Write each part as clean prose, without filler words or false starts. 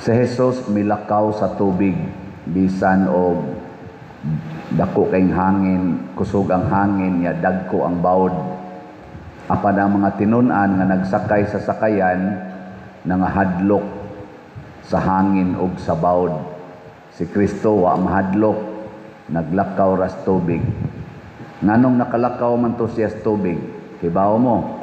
Si Jesus milakaw sa tubig, bisan o dako kayong hangin, kusog ang hangin, ya dagko ang bawd. Apan ang mga tinunan nga nagsakay sa sakayan, nangahadlok sa hangin ug sa bawd. Si Kristo wa mahadlok, naglakaw ras tubig. Nganong nakalakaw man to siya sa tubig? Hibaw mo.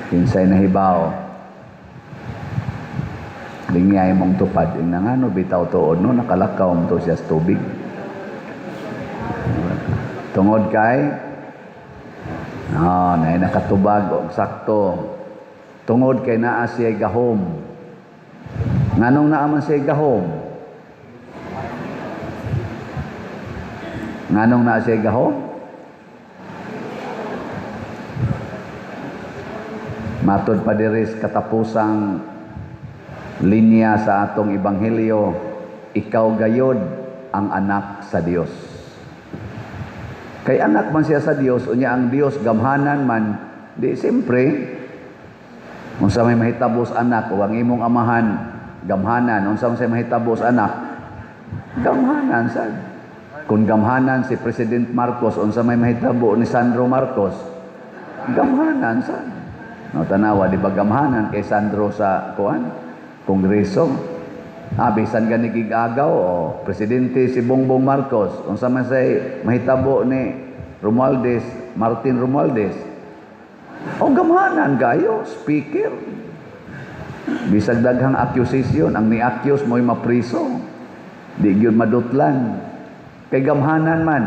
Kinsay na hibaw. Lingay mong tupad. Yung nangano, bitaw tuod, no? Nakalakaw mo to siya sa tubig. Tungod kay, na nakatubag o sakto. Tungod kay naa siya gahom. Nganong naaman siya gahom? Nganong naa siya gahom? Matod pa diris katapusang linya sa atong ebanghelyo, ikaw gayod ang anak sa Dios. Kay anak man siya sa Dios, unya ang Dios gamhanan man, di siyempre, unsa may mahitabos anak, o ang imong amahan, gamhanan, unsa may mahitabos anak, gamhanan sad. Kung gamhanan si President Marcos, unsa may mahitabo ni Sandro Marcos, gamhanan sad. No, tanawa, di ba gamhanan kay Sandro sa Kongreso? Bisan gani gigagaw o presidente si Bongbong Marcos, unsa man say mahitabo ni Martin Romualdez. O gamhanan gayo, speaker. Bisag daghang accusation, ang ni-accuse mo'y mapriso. Di gyud madutlan. Kay gamhanan man.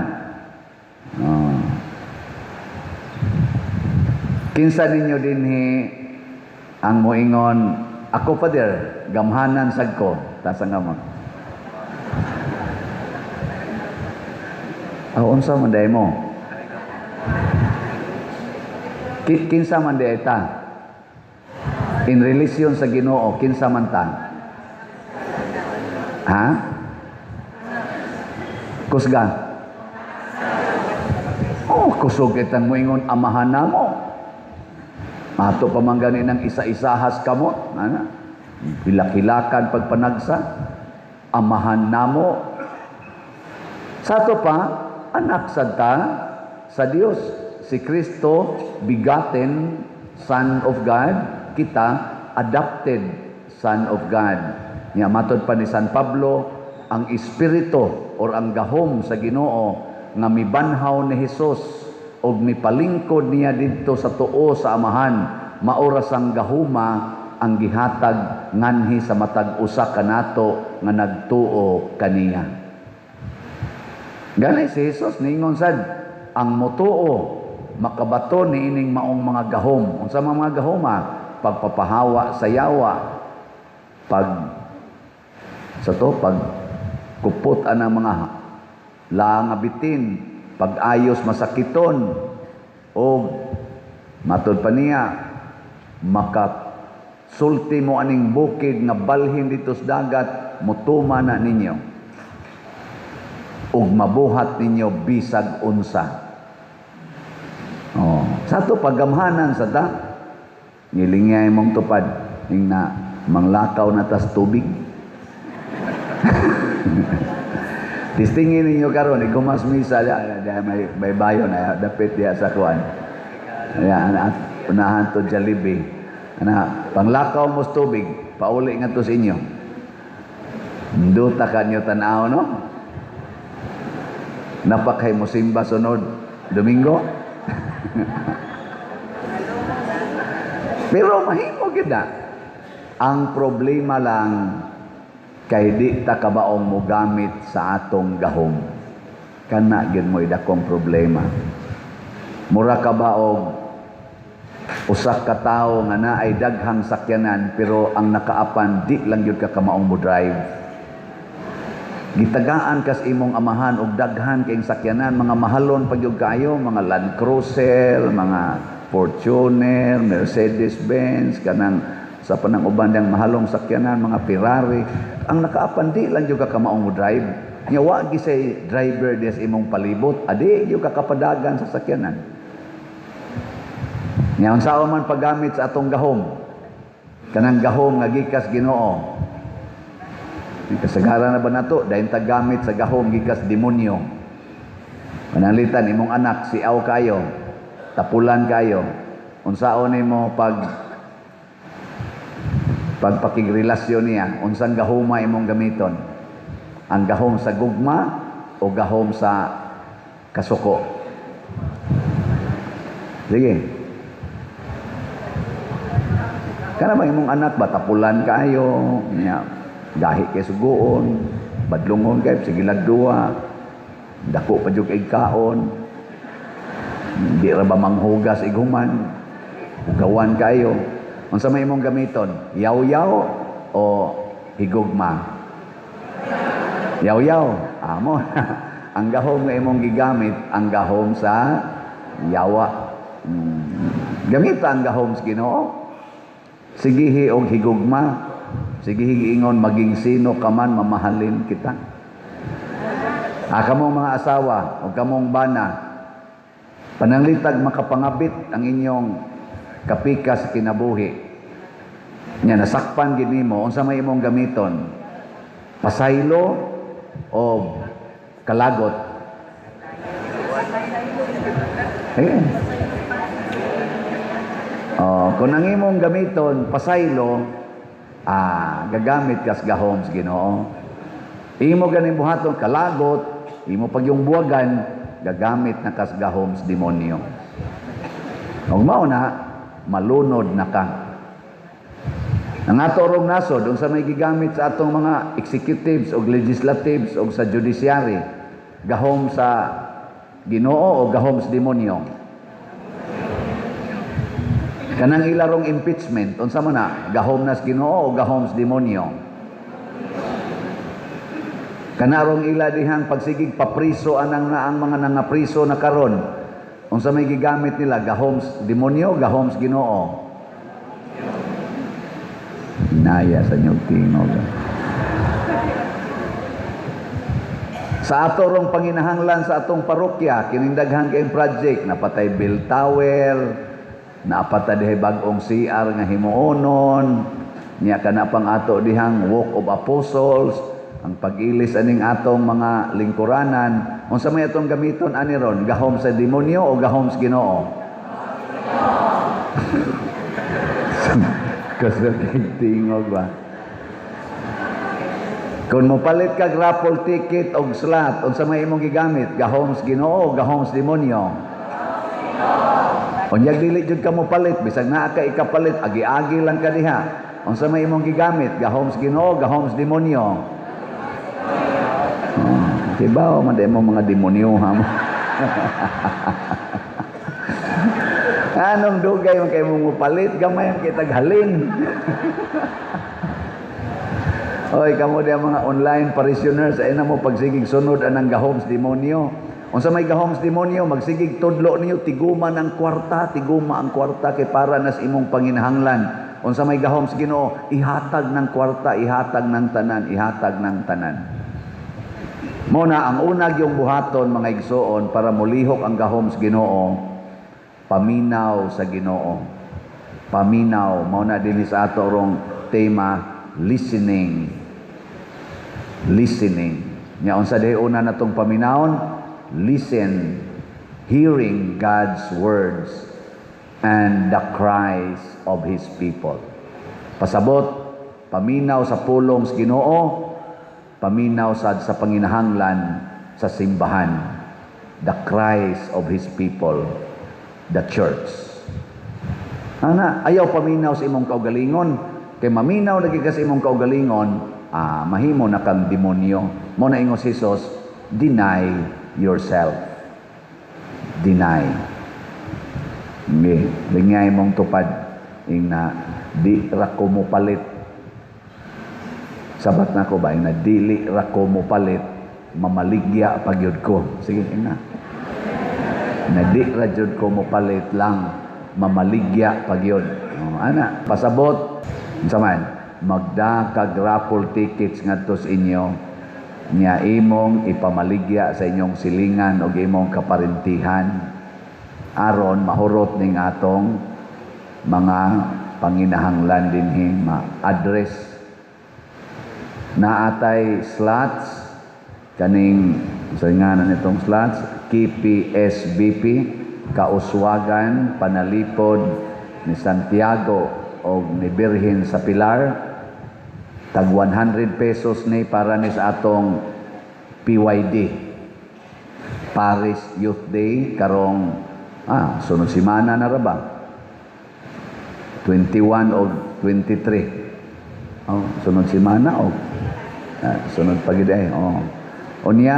Kinsa ninyo dinhi ang moingon, ako pa der, gamhanan sad ko, tasa nga mo. Unsa man day mo? Kinsa man day ta? In relasyon sa Ginoo, kinsa man ta? Ha? Kusga? Kusog itang moingon, amahan na mo. Ato pa man ganin ng isa-isahas kamot, hilak-hilakan pagpanagsa, amahan namo. Sa ato pa, anak sad ta sa Dios. Si Kristo, begotten Son of God, kita, adopted Son of God. Nya matod pa ni San Pablo, ang espiritu or ang gahom sa Ginoo nga mibanhaw ni Hesus og mipalingkod niya didto sa tuo sa amahan, maoras ang gahuma ang gihatag nganhi sa matag usa kanato nga nagtuo kaniya. Gani si Jesus ningon sad, ang motuo makabato ni ining maong mga gahom. Unsa mga gahoma? Pagpapahawa sa yawa, pag kupot ana mga langabitin, pag-ayos masakiton, o matod pa niya, makasulti mo aning bukid nga balhin dito sa dagat, mutuma na ninyo, ug mabuhat ninyo bisag unsa. Sa to paggamhanan sa ta, ngilingay mong tupad, ning na manglakaw na tas tubig. Tistingin ninyo karon, igumas misa, may bayo na, dapit diya sa kuwan. Unahan to Jollibee. Panglakaw mo sa tubig, pauli nga to sa inyo. Duta ka nyo tanaw, no? Napakay mo simba sunod, Domingo. Pero mahimo gina. Ang problema lang, kay di ta kabaong mo gamit sa atong gahom. Kana gyud mo idakong problema. Mura kabaog usa ka tawo nga naay daghang sakyanan pero ang nakaapan di lang gyud ka kamaong mo drive. Gitagaan kas imong amahan og daghan kayong sakyanan, mga mahalon pag gyud kayo, mga Land Cruiser, mga Fortuner, Mercedes-Benz, kanang sa panang uban yang mahalong sakyanan, mga Ferrari. Ang nakaapan di lang yung kamaong mo drive. Nya wa gi say driver des imong palibot, adi yung kakapadagan sa sakyanan. Nya unsa man paggamit sa atong gahom? Kanang gahom nga gikas Ginoo. Kasagaran na ba nato dahil tagamit sa gahom gikas demonyo? Manalitan imong anak siaw kayo, tapulan kayo. Unsaon nimo pagpakigrelasyon niya? Unsang gahoma imong gamiton? Ang gahom sa gugma o gahom sa kasuko? Sige. Kana ba imong anak ba tapulan kayo? Niya gahi kay sugoon, badlongon kay sige ladua, dako pa jud kay kaon, di ra ba manghugas iguman, ugawan kayo. Unsa may imong gamiton? Yaw-yaw o higugma? Yaw-yaw. Amo. Ang gahom nga imong gigamit, ang gahom sa yawa. Gamita ang gahom sa Ginoo. Sigihi og higugma. Sige higingon maging sino ka man mamahalin kita. Kamong mga asawa o kamong bana, pananglitag makapangabit ang inyong kapika sa kinabuhi. Nya nasakpan gid nimo, unsa may imong gamiton? Pasaylo o kalagot? Kung ang imong gamiton pasaylo, gagamit kas gahom sa Ginoo. Imo ganing buhaton kalagot, imo pag yung buwagan, gagamit na kas gahom sa demonyo. Kung mao na, malunod na ka. Ang ato rong nasod, unsa may gigamit sa atong mga executives o legislatives o sa judiciary, gahom sa Ginoo o gahom sa demonyo? Kanang ilarong impeachment, unsa man na, gahom na sa Ginoo o gahom sa demonyo? Kanarong ila dihang pagsigig papriso anang na ang mga nangapriso na karon, unsa may gigamit nila, gahom sa demonyo, gahom sa Ginoo? Naya sa inyong tingog. Sa ato rong panginahanglan sa atong parokya, kining daghang kay project, napatay bell tower, napata dihay bag-ong CR nga himuonon, niya kana pang ato dihang walk of apostles, ang pag-ilis aning atong mga lingkuranan. Unsa may atong gamiton ani ron? Gahom sa demonyo o gahom sa Ginoo? Kasi tingog ba? Kung mopalit kag raffle ticket og slot, unsa may imong gigamit? Gahom sa Ginoo o gahom sa demonyo? Unyag dili jud ka mo palit, bisag naa ka ikapalit, agi-agi lang ka diha. Unsa may imong gigamit? Gahom sa Ginoo, gahom sa demonyo? Diba o man mo mga demonyo ha mo? Anong dugay man kay mong palit, gamay ang kitag halin. Oy, kamo diha mga online parishioners, ay na mo pagsigig sunod anang gahom sa demonyo. Unsa may gahom sa demonyo, magsigig tudlo niyo, tiguma ang kwarta kay para nas imong panginahanglan. Unsa may gahom sa Ginoo, ihatag ng kwarta, ihatag ng tanan. Muna ang unag yung buhaton mga igsoon para mulihok ang gahom sa Ginoo, paminaw sa Ginoo. Paminaw, mao na dinhi sa ato rong tema, listening. Nya unsa day una natong paminawon? Listen, hearing God's words and the cries of His people. Pasabot, paminaw sa pulong sa Ginoo, paminaw sa panginahanglan sa simbahan. The cries of His people, the church. Ayaw paminaw sa imong kaugalingon, kay maminaw lagi ka sa imong kaugalingon, mahimo na kang demonyo. Mo na ingos Hesus, deny yourself. Deny. Lingay mong tupad na di ra ko mo palit. Sabat na ko ba na dili ra ko mo palit, mamaligya pagyud ko. Sige na. Na di ra jud ko mo palit lang, mamaligya pagyud. Ana, pasabot unsa man magda kag raffle tickets ngadto sa inyo. Niya imong ipamaligya sa inyong silingan o imong kaparintihan aron mahurot ning atong mga panginahanglan dinhi ma-address. Naatay slots kaning saringanan nitong slots KPSBP Kauswagan Panalipod ni Santiago o ni Birhen sa Pilar, tag 100 pesos ni para ni sa atong PYD Paris Youth Day karong sunod semana na ra ba 21 o 23 sunod semana o sunod pagid unya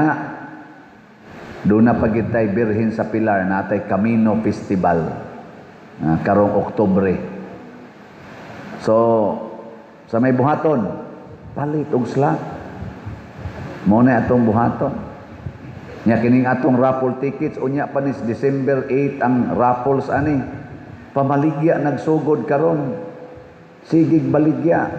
doon na pagid tay Birhen sa Pilar natay Camino Festival karong Oktubre. So sa may buhaton palit og slot mo na atong buhaton nya kining atong raffle tickets unya pa ni December 8 ang raffles ani pamaligya nagsugod karon sigig baligya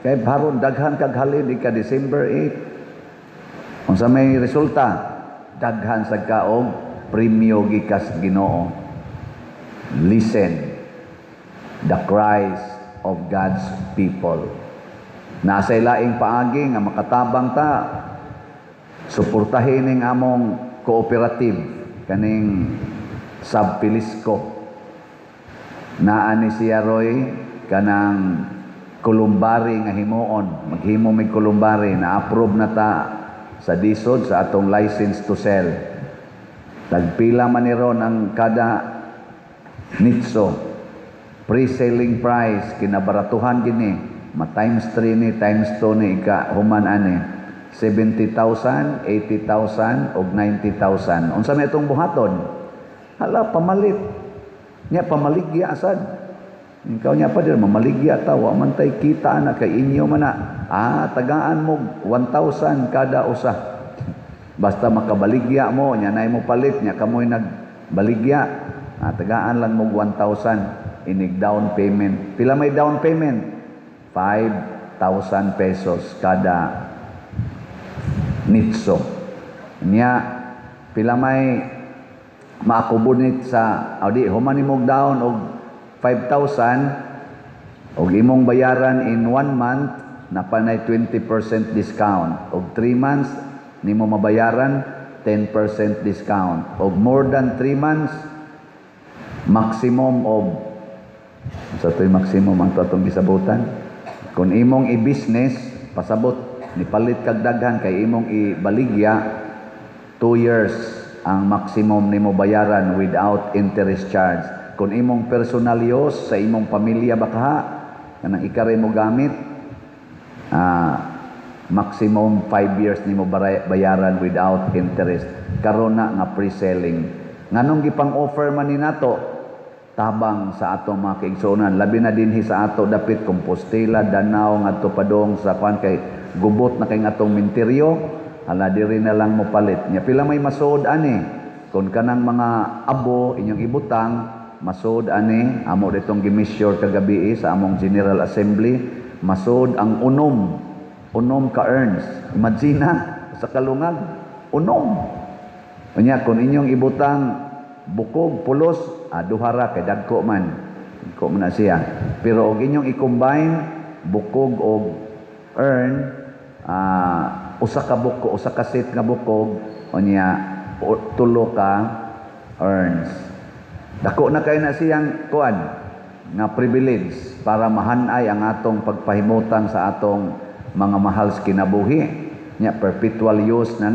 kay baron daghan kag halin ika December 8 unsa may resulta daghan sa kaog premyo gikas Ginoo. Listen the cries of God's people. Nasa ilaing paagi nga makatabang ta suportahin ning among cooperative kaning Sabpilisco. Naa ni siya Roy kanang kulumbari nga himuon. Maghimo mig kulumbari na approve na ta sa DSOD sa atong license to sell. Tagpila man ni ron ang kada nitso. Pre-selling price kinabaratuhan gini. Ma-times 3 ni, times 2 ni, ika human ani. 70,000, 80,000, o 90,000. Unsa may itong buhaton? Hala, pamalit. Nya, pamaligya asad. Ikaw niya pa din, mamaligya ta. Wa man tay kita na, kay inyo man na. Tagaan mo 1,000 kada usa. Basta makabaligya mo, nya na mo palit, nya kamoy nagbaligya. Tagaan lang mo 1,000. Inig down payment. Pila may down payment? 5,000 pesos kada nitso. Nya, pila may maakubunit sa, human imong down og 5,000 og imong bayaran in 1 month, napanay 20% discount. Og 3 months, nimo mabayaran 10% discount. Og more than 3 months, maximum of sa to'y maximum ang atong gisabutan. Kung imong i-business, pasabot, nipalit kag daghan kay imong ibaligya, 2 years ang maximum nimo bayaran without interest charge. Kung imong personal use sa imong pamilya baka kanang ikare mo gamit, maximum 5 years nimo bayaran without interest. Karon na nga pre-selling. Nganong gipang offer man ni nato tabang sa atong mga kaigsuonan, labi na dinhi sa ato dapit Compostela, Danao ngadto padong sa kwan kay gubot na kay atong minteryo, hala diri na lang mo palit. Nya pila may masud ani kun kanang mga abo inyong ibutang masud ani amo ditong gimeasure kagabi sa among General Assembly, masud ang unom ka earns. Imagine sa kalungag unom. Unya kun inyong ibutang bukog pulos duhara kay dagko man na siya, pero og inyong i-combine bukog og earn usa ka set nga bukog unya tulo ka earns. Dako na kay na siyang kuan nga privilege para mahanay ang atong pagpahimutan sa atong mga mahal sa kinabuhi. Nya perpetual use na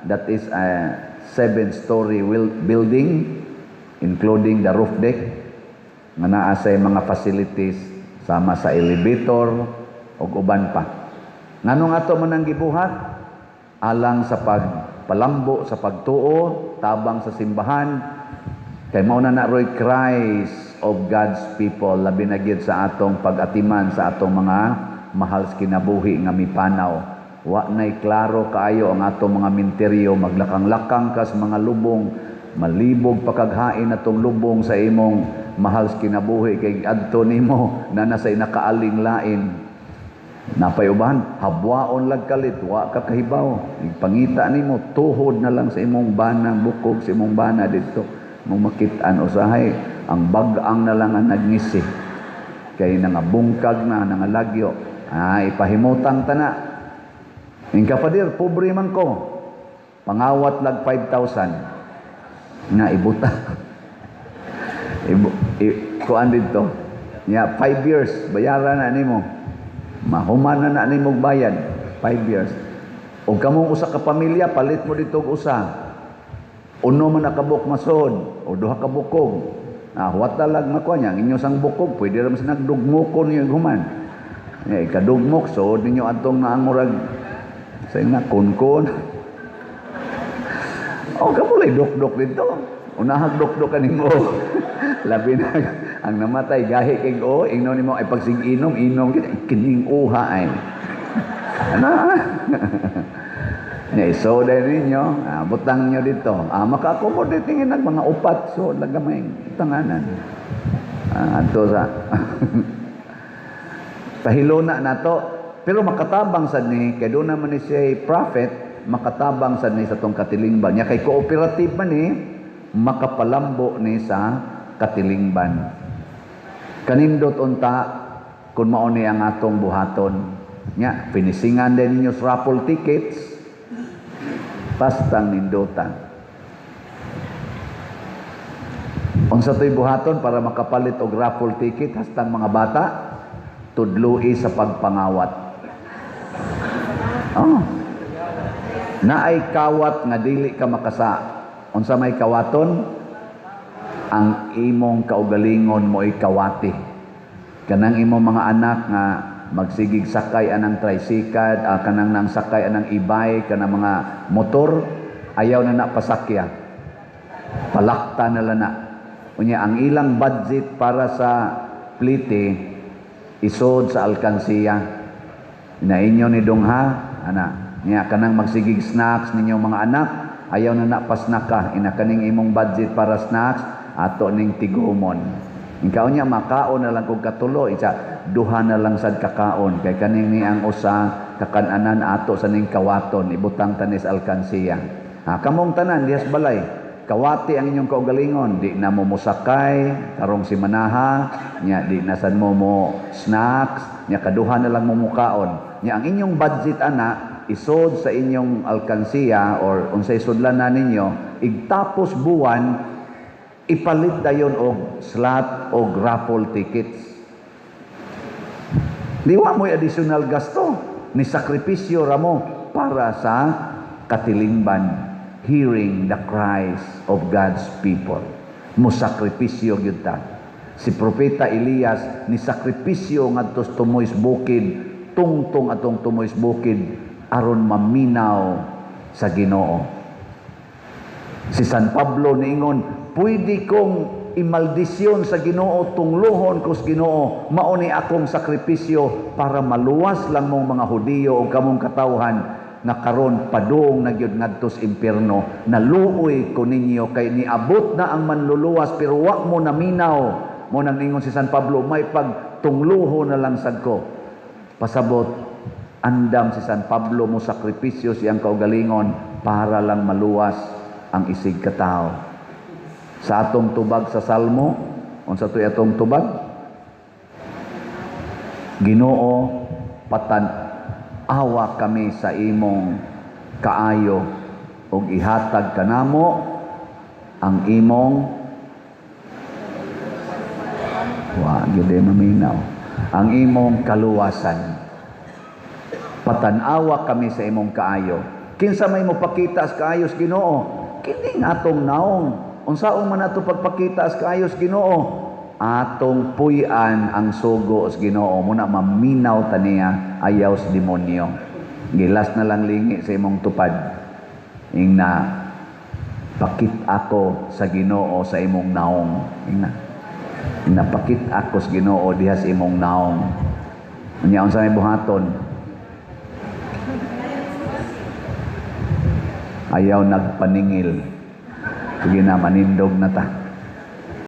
that is a 7-story building including the roof deck nga naa say mga facilities sama sa elevator ug uban pa. Nganong ato man ang gibuhat alang sa pagpalambo sa pagtuo tabang sa simbahan kay mao na roy cries of God's people labi na gyud sa atong pag-atiman sa atong mga mahal sa kinabuhi nga mipanaw. Wa nay klaro kaayo ang atong mga minteryo, maglakang-lakang kas mga lubong, malibog pakaghain atong lubong sa imong mahal sa kinabuhi kay adto nimo na nasa nakaaling lain. Napay uban, habwaon lag kalit, wa ka kahibaw. Ipangita nimo tuhod na lang sa imong bana, bukog sa imong bana dito. Mong makit-an usahay ang bagang na lang ang nagngisi. Kay nangabungkag na, nangalagyo. Ipahimutang tana. Yung kapadir, pobre man ko. Pangawat lag 5,000. Nga ibuta. Kuan dito. 5 years, bayaran na nimo. Mahuman na nimo bayad. 5 years. O kamong usa ka pamilya, palit mo dito usa. Uno man nakabuk masod, o duha ka bukog. What talag makuha niya, inyo sang bukog, pwede rin sa nagdugmukon niyo human. Ikadugmok, so ninyo atong naangurag sa ina, kun-kun. O, kamulay duk-duk dito. Unahag duk-duk ka mo. Labi na, ang namatay, gahi kay o, ingno ni mo, ay pagsig-inom, inom, kining uha ay. Ano? So, dahil ninyo, butang nyo dito. Maka-accommodate tingin ng mga upat. So, lagamay tanganan. Ito sa... Pahiluna na to. Pero makatabang sad ni, kaya doon naman ni siya prophet, makatabang sad ni sa tong katilingban. Nya kay cooperative man ni, makapalambo ni sa katilingban. Kanindot unta, kung mauni ang atong buhaton. Nya, pinisingan din ninyo sa raffle tickets, pastang nindutan. Unsa to'y buhaton para makapalit og raffle ticket hastang mga bata tudloi sa pagpangawat. Naay kawat nga dili ka makasa. Unsa may kawaton? Ang imong kaugalingon mo ay kawati. Kanang imong mga anak nga magsigig sakay anang tricycle, kanang nang sakay anang e-bike, kanang mga motor, ayaw na napasakya. Palakta na lang na. Unya, ang ilang budget para sa plite, isod sa alkansiya. Na inyo ni Dongha, niya kanang magsigig snacks ninyong mga anak, ayaw na napasnak ka. Inakaning imong budget para snacks, ato ning tigumon. Ikaw niya, makaon na lang kung katulo, duha na lang sad kakaon. Kay kaning ni ang usa, kakananan ato sa ning kawaton, ibutang tanis alkansiya. Kamong tanan, diyas balay, kawati ang inyong kaugalingon, di na mo musakay, karong si manaha, nya di na sad mo snacks, nya kaduha na lang mo mukaon. Nya ang inyong budget ana, isod sa inyong alkansiya, or unsay sudlan na ninyo, igtapos buwan, ipalit dayon og slot o raffle tickets. Diwa mo'y additional gasto ni sakripisyo ramo para sa katilingban, hearing the cries of God's people. Musakripisyo gyud ta. Si Propeta Elias ni sakripisyo ngadto tumoy bukid, tungtong atong tumoy bukid aron maminaw sa Ginoo. Si San Pablo niingon, pwede kong imaldisyon sa Ginoo, tungluhon ko sa Ginoo, mauni akong sakripisyo para maluwas lang mong mga Hudiyo o kamong katawhan nga karon padung na gyud ngadto sa impierno. Naluoy ko ninyo kay niabot na ang manluluwas pero wa mo naminaw. Mo nang ingon si San Pablo, may pagtungluho na lang sad ko. Pasabot, andam si San Pablo mo sakripisyo siyang kaugalingon para lang maluwas ang isig katao. Sa atong tubag sa Salmo, unsa toy atong tubag? Ginoo, patan-awa kami sa imong kaayo ug ihatag kanamo ang imong gyud maminaw, ang imong kaluwasan. Patan-awa kami sa imong kaayo. Kinsa may mopakita sa kaayos Ginoo? Kini atong naong. Unsaon man ato pagpakita sa kaayos Ginoo? Atong puy-an ang sugo sa Ginoo. Muna maminaw taniya ayaw sa demonyo. Gilas na lang lingi sa imong tupad. Ingna pakit ako sa Ginoo sa imong naong. Ingna pakit ako sa Ginoo diha sa imong naong. Unya unsa may buhaton? Ayaw nagpaningil. Sige na, manindog na ta.